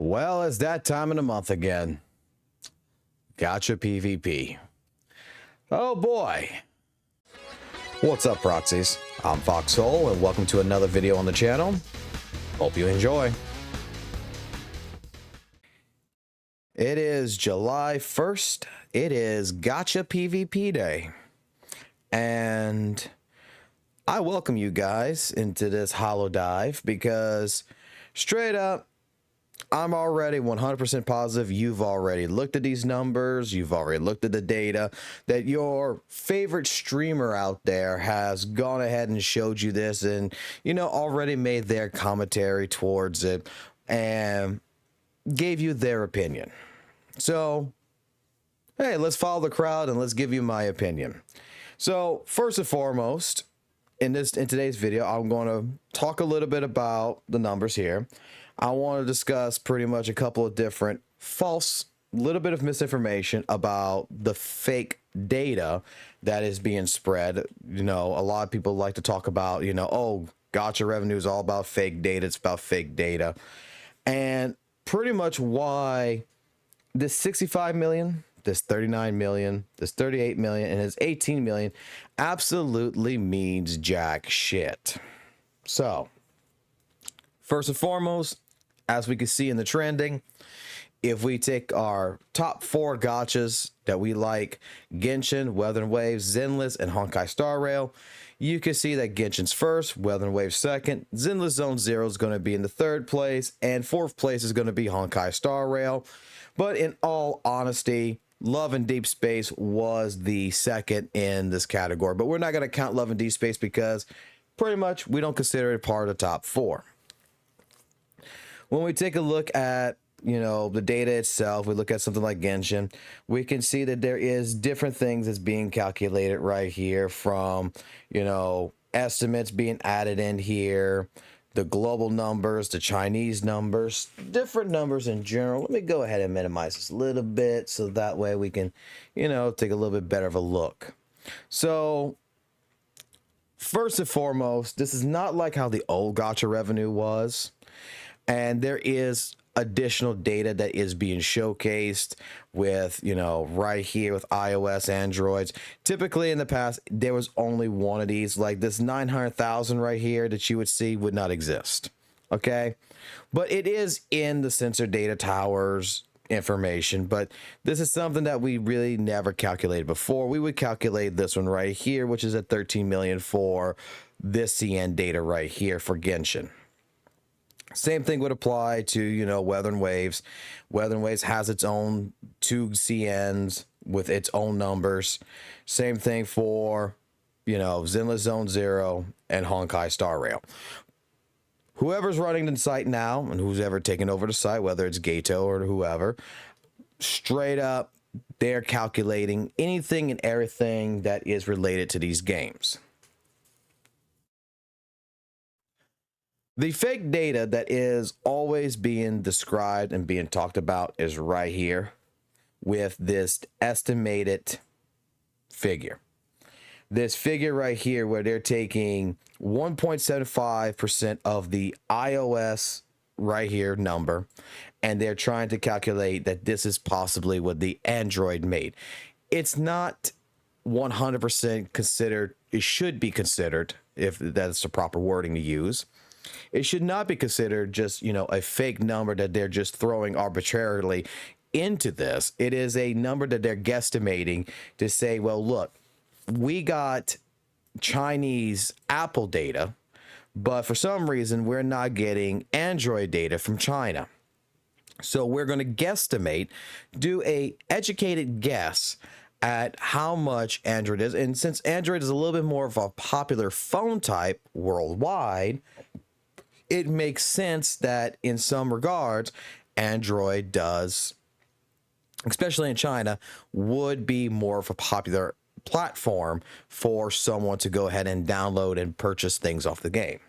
Well, it's that time of the month again. Gacha PvP. Oh boy. What's up, Proxies? I'm Foxhole, and welcome to another video on the channel. Hope you enjoy. It is July 1st. It is Gacha PvP Day. And I welcome you guys into this hollow dive because straight up, I'm already 100% positive you've already looked at these numbers, you've already looked at the data, that your favorite streamer out there has gone ahead and showed you this and, already made their commentary towards it and gave you their opinion. So, hey, let's follow the crowd and let's give you my opinion. So, first and foremost, in today's video, I'm going to talk a little bit about the numbers here. I want to discuss pretty much a couple of different little bit of misinformation about the fake data that is being spread. A lot of people like to talk about, oh, Gacha revenue is all about fake data. It's about fake data. And pretty much why this 65 million, this 39 million, this 38 million, and this 18 million absolutely means jack shit. So, first and foremost, as we can see in the trending, if we take our top 4 gachas that we like, Genshin, Weather and Waves, Zenless, and Honkai Star Rail, you can see that Genshin's first, Weather and Waves second, Zenless Zone Zero is going to be in the 3rd place, and 4th place is going to be Honkai Star Rail. But in all honesty, Love and Deep Space was the 2nd in this category. But we're not going to count Love and Deep Space because pretty much we don't consider it part of the top 4. When we take a look at, the data itself, we look at something like Genshin, we can see that there is different things that's being calculated right here from, estimates being added in here, the global numbers, the Chinese numbers, different numbers in general. Let me go ahead and minimize this a little bit so that way we can, take a little bit better of a look. So, first and foremost, this is not like how the old Gacha revenue was. And there is additional data that is being showcased with, right here with iOS, Androids. Typically in the past, there was only one of these. Like this 900,000 right here that you would see would not exist. Okay. But it is in the sensor data towers information. But this is something that we really never calculated before. We would calculate this one right here, which is at 13 million for this CN data right here for Genshin. Same thing would apply to, Weather and Waves. Weather and Waves has its own 2 CNs with its own numbers. Same thing for, Zenless Zone Zero and Honkai Star Rail. Whoever's running the site now and who's ever taken over the site, whether it's Gato or whoever, straight up, they're calculating anything and everything that is related to these games. The fake data that is always being described and being talked about is right here with this estimated figure. This figure right here where they're taking 1.75% of the iOS right here number, and they're trying to calculate that this is possibly what the Android made. It's not 100% considered. It should be considered, if that's the proper wording to use. It should not be considered just, a fake number that they're just throwing arbitrarily into this. It is a number that they're guesstimating to say, well, look, we got Chinese Apple data, but for some reason we're not getting Android data from China. So we're going to guesstimate, do a educated guess at how much Android is. And since Android is a little bit more of a popular phone type worldwide, it makes sense that in some regards, Android does, especially in China, would be more of a popular platform for someone to go ahead and download and purchase things off the game.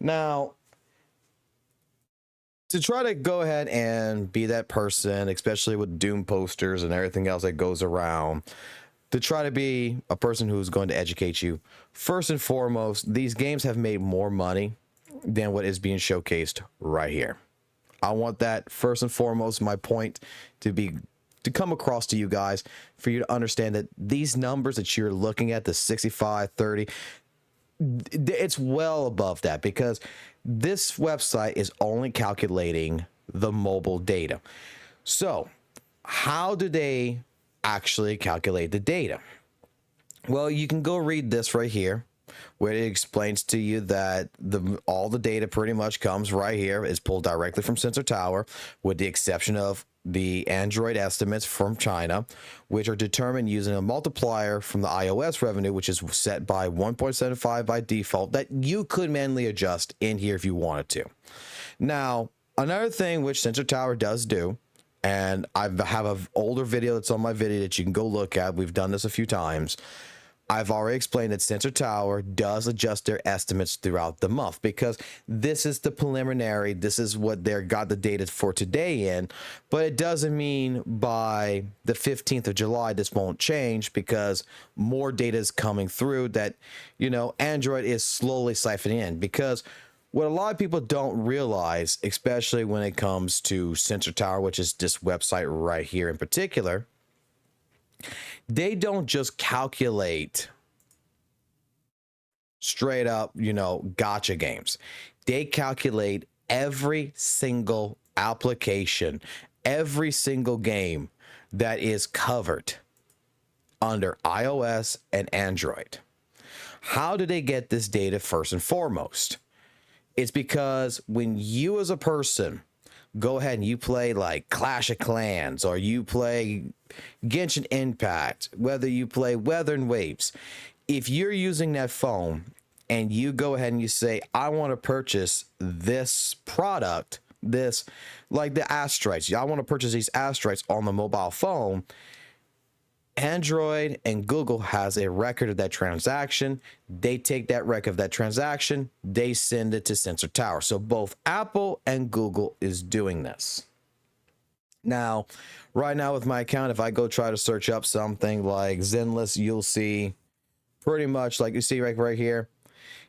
Now, to try to go ahead and be that person, especially with Doom posters and everything else that goes around, to try to be a person who's going to educate you, first and foremost, these games have made more money than what is being showcased right here. I want that first and foremost, my point to come across to you guys, for you to understand that these numbers that you're looking at, the 65, 30, it's well above that, because this website is only calculating the mobile data. So how do they actually calculate the data? Well, you can go read this right here, where it explains to you that all the data pretty much comes right here, is pulled directly from Sensor Tower, with the exception of the Android estimates from China, which are determined using a multiplier from the iOS revenue, which is set by 1.75 by default, that you could manually adjust in here if you wanted to. Now, another thing which Sensor Tower does do, and I have an older video that's on my video that you can go look at. We've done this a few times. I've already explained that Sensor Tower does adjust their estimates throughout the month, because this is the preliminary. This is what they got the data for today in, but it doesn't mean by the 15th of July this won't change, because more data is coming through that, Android is slowly siphoning in. Because what a lot of people don't realize, especially when it comes to Sensor Tower, which is this website right here in particular, they don't just calculate straight up, gacha games. They calculate every single application, every single game that is covered under iOS and Android. How do they get this data? First and foremost, it's because when you as a person go ahead and you play like Clash of Clans, or you play Genshin Impact, whether you play Weather and Waves, if you're using that phone and you go ahead and you say, I want to purchase this product, this, like the asteroids, I want to purchase these asteroids on the mobile phone, Android and Google has a record of that transaction. They take that record of that transaction, they send it to Sensor Tower. So both Apple and Google is doing this. Now, right now with my account, if I go try to search up something like Zenless, you'll see pretty much like you see right here.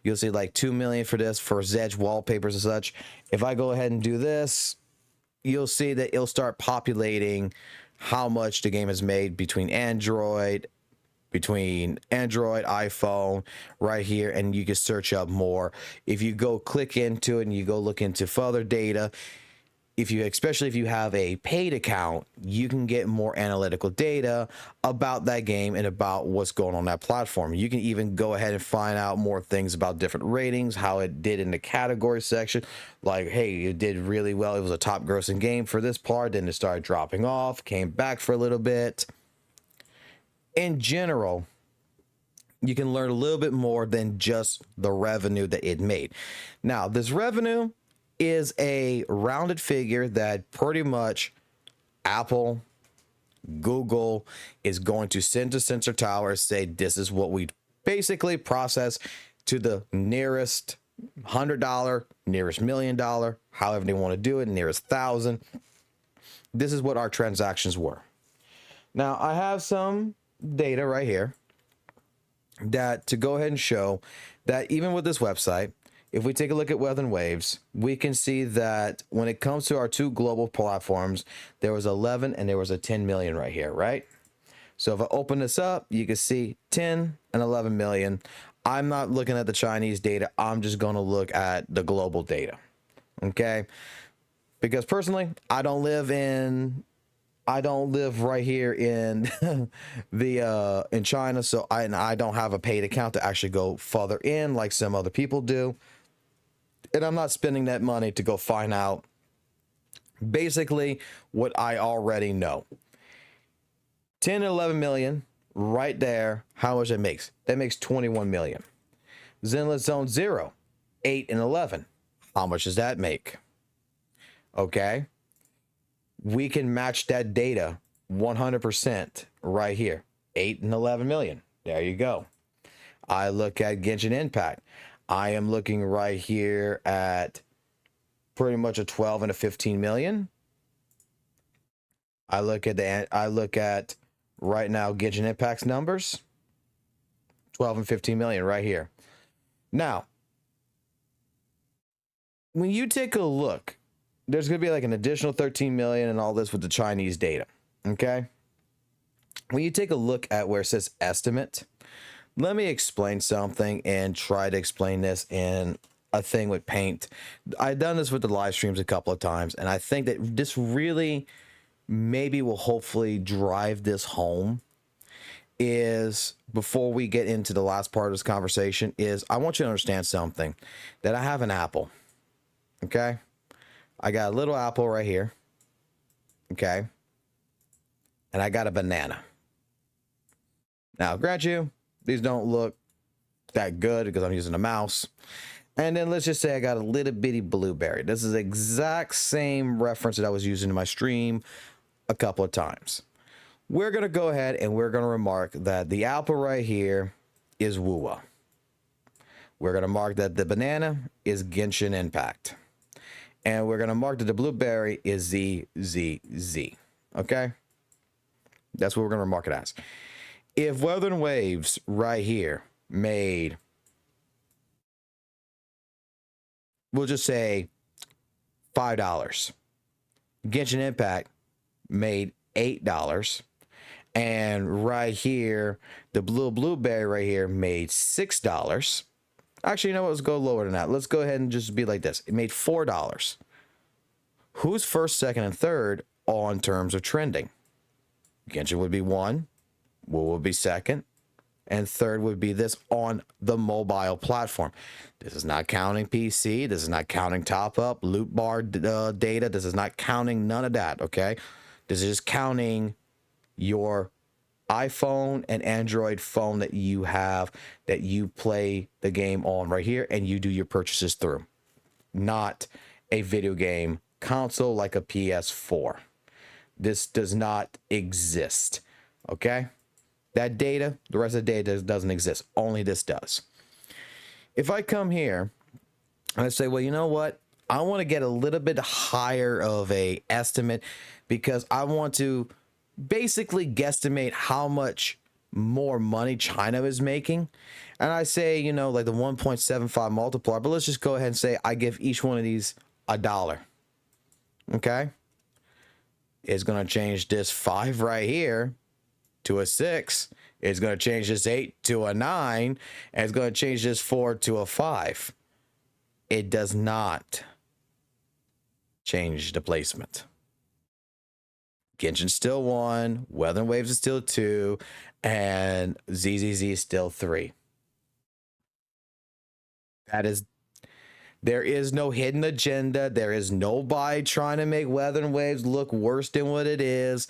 You'll see like 2 million for this, for Zedge wallpapers and such. If I go ahead and do this, you'll see that it'll start populating how much the game has made between Android, iPhone, right here, and you can search up more. If you go click into it and you go look into further data, especially if you have a paid account, you can get more analytical data about that game and about what's going on that platform. You can even go ahead and find out more things about different ratings, how it did in the category section. Like, hey, it did really well. It was a top grossing game for this part. Then it started dropping off, came back for a little bit. In general, you can learn a little bit more than just the revenue that it made. Now, this revenue is a rounded figure that pretty much Apple, Google is going to send to Sensor Tower, say this is what we basically process to the nearest $100, nearest $1 million, however they want to do it, nearest 1,000. This is what our transactions were. Now, I have some data right here that to go ahead and show that even with this website, if we take a look at Weather and Waves, we can see that when it comes to our two global platforms, there was 11 and there was a 10 million right here, right? So if I open this up, you can see 10 and 11 million. I'm not looking at the Chinese data. I'm just going to look at the global data. Okay? Because personally, I don't live right here in in China, so I don't have a paid account to actually go further in like some other people do. And I'm not spending that money to go find out basically what I already know. 10 and 11 million right there. How much it makes? That makes 21 million. Zenless Zone 0, 8 and 11. How much does that make? Okay. We can match that data 100% right here. 8 and 11 million. There you go. I look at Genshin Impact. I am looking right here at pretty much a 12 and a 15 million. I look at right now Genshin Impact's numbers. 12 and 15 million right here. Now, when you take a look, there's going to be like an additional 13 million and all this with the Chinese data. Okay. When you take a look at where it says estimate, let me explain something and try to explain this in a thing with paint. I've done this with the live streams a couple of times, and I think that this really maybe will hopefully drive this home. Is before we get into the last part of this conversation, is I want you to understand something, that I have an apple. Okay. I got a little apple right here. Okay. And I got a banana. Now, grant you, these don't look that good because I'm using a mouse. And then let's just say I got a little bitty blueberry. This is the exact same reference that I was using in my stream a couple of times. We're going to go ahead and we're going to remark that the apple right here is Wuwa. We're going to mark that the banana is Genshin Impact. And we're going to mark that the blueberry is ZZZ. Okay? That's what we're going to mark it as. If Weather and Waves right here made, we'll just say $5. Genshin Impact made $8. And right here, the blueberry right here made $6. Actually, you know what? Let's go lower than that. Let's go ahead and just be like this. It made $4. Who's first, second, and third on terms of trending? Genshin would be 1. What would be second? And third would be this on the mobile platform. This is not counting PC. This is not counting top up, loot bar data. This is not counting none of that, okay? This is just counting your iPhone and Android phone that you have, that you play the game on right here and you do your purchases through. Not a video game console like a PS4. This does not exist, okay? That data, the rest of the data doesn't exist. Only this does. If I come here and I say, well, you know what? I want to get a little bit higher of a estimate because I want to basically guesstimate how much more money China is making. And I say, you know, like the 1.75 multiplier, but let's just go ahead and say I give each one of these $1. Okay. It's going to change this 5 right here to a 6. It's going to change this 8 to a 9. And it's going to change this 4 to a 5. It does not change the placement. Genshin's still 1, Weather and Waves is still 2, and ZZZ is still 3. There is no hidden agenda. There is nobody trying to make Weather and Waves look worse than what it is.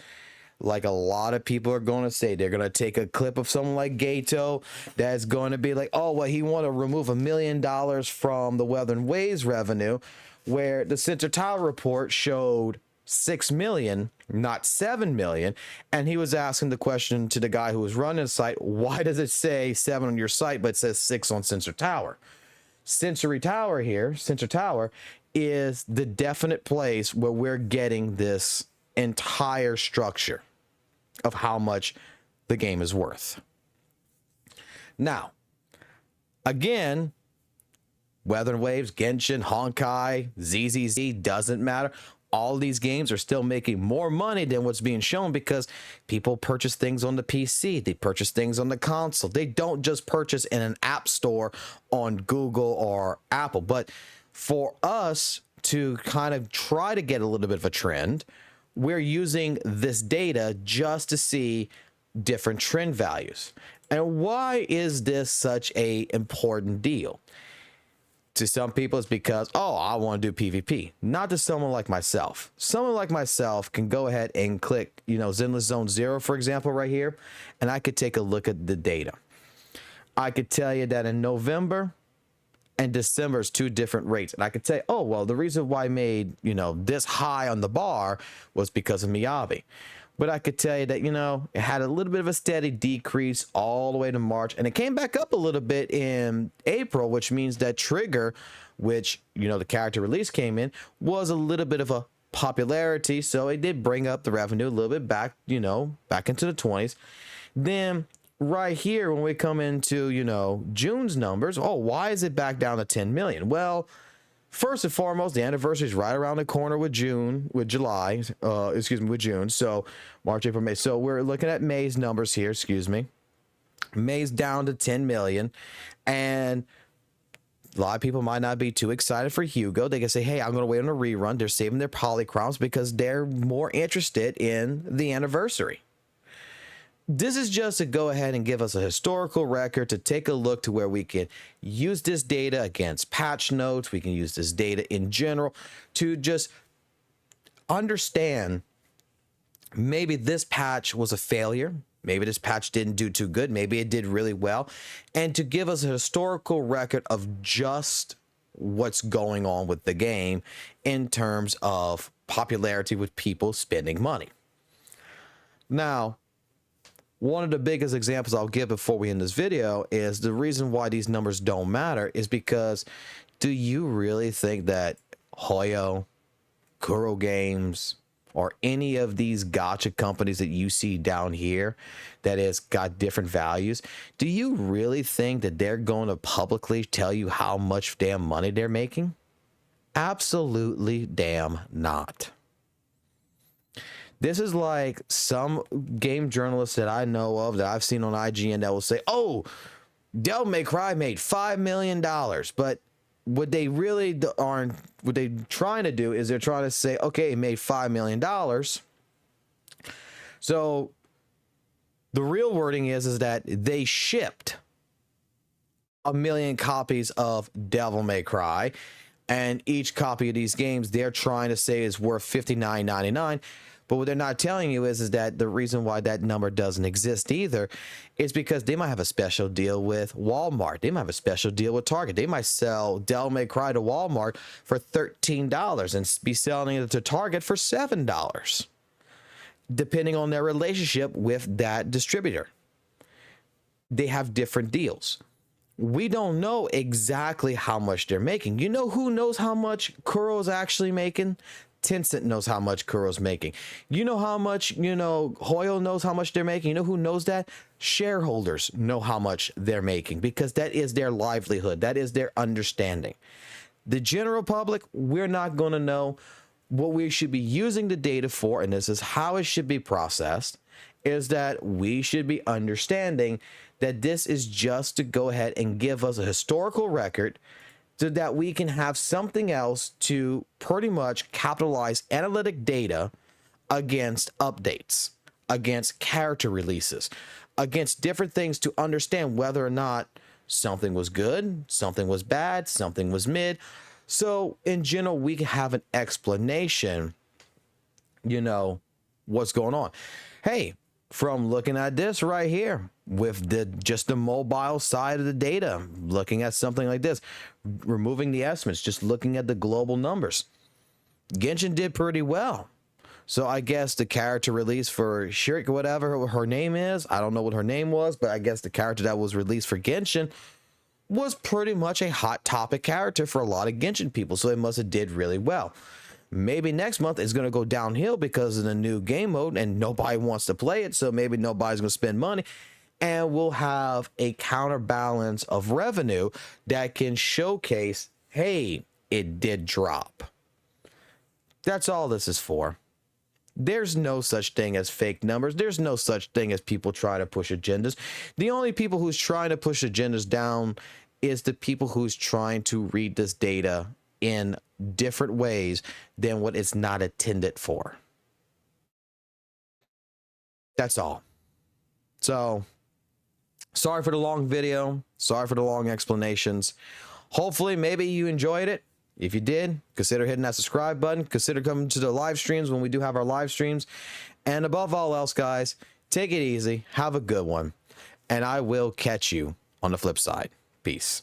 Like a lot of people are going to say, they're going to take a clip of someone like Gato that's going to be like, oh, well, he want to remove $1 million from the Weather and Waves revenue, where the Sensor Tower report showed 6 million, not 7 million. And he was asking the question to the guy who was running the site, why does it say 7 on your site, but it says 6 on Sensor Tower? Sensor Tower is the definite place where we're getting this entire structure of how much the game is worth. Now, again, Weather and Waves, Genshin, Honkai, ZZZ, doesn't matter. All these games are still making more money than what's being shown because people purchase things on the PC. They purchase things on the console. They don't just purchase in an app store on Google or Apple. But for us to kind of try to get a little bit of a trend, we're using this data just to see different trend values. And why is this such an important deal? To some people, it's because, oh, I want to do PvP. Not to someone like myself. Someone like myself can go ahead and click, Zenless Zone 0, for example, right here, and I could take a look at the data. I could tell you that in November and December is 2 different rates. And I could say, oh, well, the reason why I made, this high on the bar was because of Miyabi. But I could tell you that, it had a little bit of a steady decrease all the way to March. And it came back up a little bit in April, which means that Trigger, which, the character release came in, was a little bit of a popularity. So it did bring up the revenue a little bit back, back into the 20s. Then right here, when we come into, June's numbers, oh, why is it back down to 10 million? Well, First and foremost, the anniversary is right around the corner with June. So March, April, May. So we're looking at May's numbers here. May's down to 10 million, and a lot of people might not be too excited for Hugo. They can say, hey, I'm going to wait on a rerun. They're saving their polychroms because they're more interested in the anniversary. This is just to go ahead and give us a historical record to take a look to where we can use this data against patch notes. We can use this data in general to just understand maybe this patch was a failure. Maybe this patch didn't do too good. Maybe it did really well. And to give us a historical record of just what's going on with the game in terms of popularity with people spending money. Now, one of the biggest examples I'll give before we end this video is the reason why these numbers don't matter is because do you really think that Hoyo, Kuro Games, or any of these gacha companies that you see down here that has got different values, do you really think that they're going to publicly tell you how much damn money they're making? Absolutely damn not. This is like some game journalists that I know of that I've seen on IGN that will say, oh, Devil May Cry made $5 million. But what they really aren't, what they're trying to do is they're trying to say, okay, it made $5 million. So the real wording is that they shipped 1 million copies of Devil May Cry, and each copy of these games they're trying to say is worth $59.99. But what they're not telling you is that the reason why that number doesn't exist either is because they might have a special deal with Walmart. They might have a special deal with Target. They might sell Devil May Cry to Walmart for $13 and be selling it to Target for $7, depending on their relationship with that distributor. They have different deals. We don't know exactly how much they're making. You know who knows how much Kuro's actually making? Tencent knows how much Kuro's making. You know how much, Hoyo knows how much they're making. You know who knows that? Shareholders know how much they're making because that is their livelihood. That is their understanding. The general public, we're not going to know. What we should be using the data for, and this is how it should be processed, is that we should be understanding that this is just to go ahead and give us a historical record so that we can have something else to pretty much capitalize analytic data against updates, against character releases, against different things to understand whether or not something was good, something was bad, something was mid. So in general, we can have an explanation, what's going on. Hey, from looking at this right here with just the mobile side of the data, looking at something like this, removing the estimates, just looking at the global numbers, Genshin did pretty well. So I guess the character release for Shirik, whatever her name is, I don't know what her name was, but I guess the character that was released for Genshin was pretty much a hot topic character for a lot of Genshin people. So it must have did really well. Maybe next month it's going to go downhill because of the new game mode and nobody wants to play it. So maybe nobody's going to spend money, and we'll have a counterbalance of revenue that can showcase, hey, it did drop. That's all this is for. There's no such thing as fake numbers. There's no such thing as people trying to push agendas. The only people who's trying to push agendas down is the people who's trying to read this data in different ways than what it's not intended for. That's all. So, sorry for the long video. Sorry for the long explanations. Hopefully, maybe you enjoyed it. If you did, consider hitting that subscribe button. Consider coming to the live streams when we do have our live streams. And above all else, guys, take it easy. Have a good one. And I will catch you on the flip side. Peace.